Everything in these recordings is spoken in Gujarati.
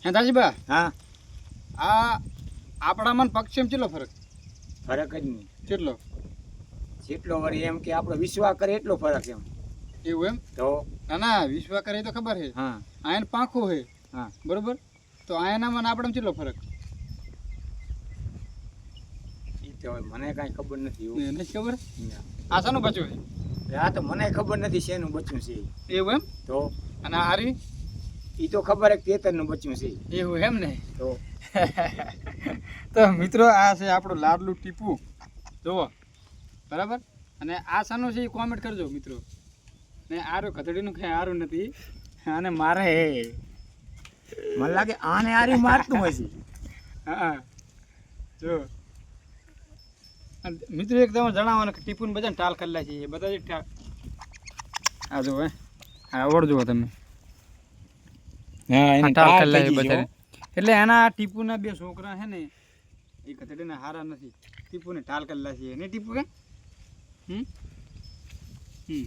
હે દાજીબા હા આ આપણામાં પક્ષીમાં કેટલો ફરક ફરક જ નહીં. કેટલો જેટલો વળી એમ કે આપણો વિશ્વાસ કરે એટલો ફરક એમ. એવું એમ તો ના ના વિશ્વા કરે તો ખબર છે હા આયન પાંખું છે હા બરોબર તો આયનામાં ને આપણામાં કેટલો ફરક ઈ તો હવે મને કાંઈ ખબર નથી હો. નથી ખબર ના. આ શાનું બચ્યું આ તો મને ખબર નથી શેનું બચ્ચું છે ઈ. છે એવું એમ તો અને આ હારી ઈ તો ખબર એક તેતરનું બચ્ચું છે ઈ. એવું એમ ને તો તો મિત્રો આ છે આપણું લાડલું ટીપું જુઓ બરાબર અને આ શાનું છે એ કોમેન્ટ કરજો મિત્રો ને આરું કથડીનું કંઈ સારું નથી અને મારે હે મને લાગે આને આરી મારતું હશે. હા જો અને મિત્રો એક તમે જણાવવાનું કે ટીપુને બધાને ટાલ કરેલા છે એ બધા જ આ જો હે આ આવડ જુઓ તમે હા એને ટાલ કરેલા છે બધા એટલે એના ટીપુના બે છોકરા છે ને એ કથડીના હારા નથી ટીપુને ટાલ કરેલા છે ને ટીપુ કે હમ હમ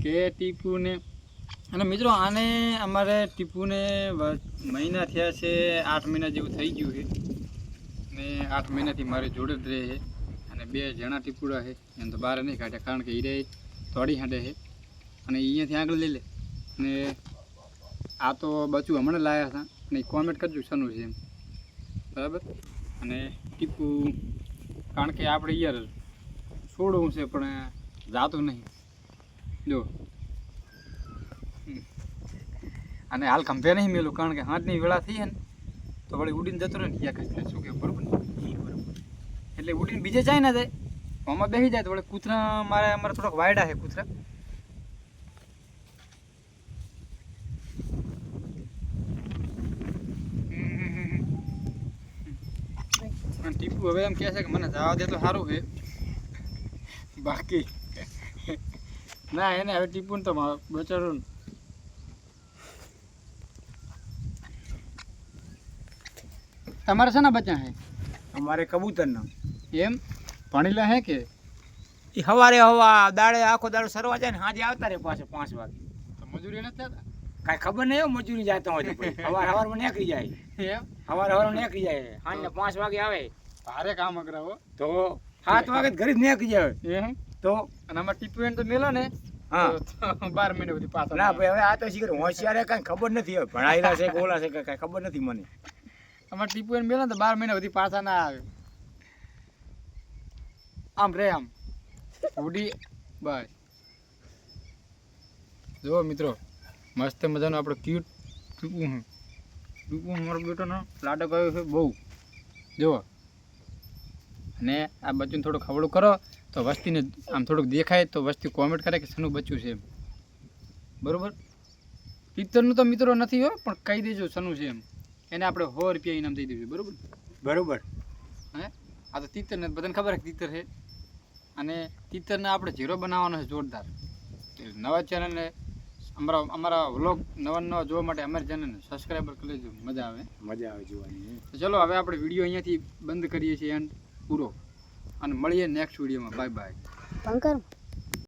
કે ટીપુને અને મિત્રો આને અમારે ટીપુને મહિના થયા છે 8 મહિના જેવું થઈ ગયું છે ને 8 મહિનાથી મારી જોડે જ રહે છે અને બે જણા ટીપુડા છે એમ તો બહાર નહીં કાઢ્યા કારણ કે હીરે થોડી હાંડે છે અને અહીંયાથી આગળ લઈ લે ને આ તો બચું હમણાં લાવ્યા હતા અને કોમેન્ટ કરજો શનું છે એમ બરાબર અને ટીપુ કારણ કે આપણે યાર છોડવું છે પણ જાતું નહીં જો અને હાલ ખંભે નહીં મેલું કારણ કે હાથની વેળા થઈ ને તો વળી ઉડીને જતો રહે ને યા કઈ શું કે બરોબર ને એટલે ઉડીને બીજે જાય ને જાય આમાં બેસી જાય તો વળી કૂતરા અમારે થોડોક વાયડા છે કૂતરા અને ટીપુ હવે એમ કહે છે કે મને જવા દે તો સારું છે બાકી ના એને હવે ટીપુને તો બચારું તમારે છે ને બચ્ચા હે અમારે કબૂતરના એમ ભણેલા હે કે ઈ હવારે હવા દાડે આખો દાડો સરવા જાય ને સાંજે આવતા રહે પાછો 5 વાગે. તો મજૂરી નથી થતા કાંઈ ખબર નહીં હો મજૂરી જતા હોય તો પછી હવારમાં નીકળી જાય. એમ હવારમાં નીકળી જાય સાંજના 5 વાગે આવે ભારે કામ અઘરાવો તો 7 વાગે ઘરે જ નીકળી જાય. એમ તો અને આમાં ટીપુ એને તો મેલો ને હા 12 મહિના સુધી પાછા ના ભાઈ હવે આ તો શીખર હોશિયાર કાંઈ ખબર નથી હવે ભણાયેલા છે ગોલા છે કે કાંઈ ખબર નથી મને. આમાં ટીપુ એને મેલો ને તો 12 મહિના સુધી પાછા ના આવે આમ રે આમ ઉડી બસ જુઓ મિત્રો મસ્ત મજાનું આપણો ક્યુટ ટીપુ મારો બેટોનો લાડો ગયો છે બહુ જુઓ અને આ બચ્ચું થોડું ખવડું કરો તો વસ્તીને આમ થોડુંક દેખાય તો વસ્તી કોમેન્ટ કરે કે શનું બચ્ચું છે એમ બરાબર તીતરનું તો મિત્રો નથી હો પણ કહી દેજો શનું છે એમ એને આપણે 100 રૂપિયા ઇનામ દઈ દઈશું બરાબર બરોબર. હે આ તો તીતરને બધાને ખબર છે તીતર છે અને તીતરને આપણે ઝીરો બનાવવાનો છે જોરદાર નવા ચેનલને અમારા વ્લોગ નવા જોવા માટે અમારી ચેનલને સબસ્ક્રાઈબર કરી લેજો મજા આવે જોવાની. તો ચલો હવે આપણે વિડીયો અહીંયાથી બંધ કરીએ છીએ એન્ડ પૂરો અને મળીએ નેક્સ્ટ વિડીયોમાં બાય બાય.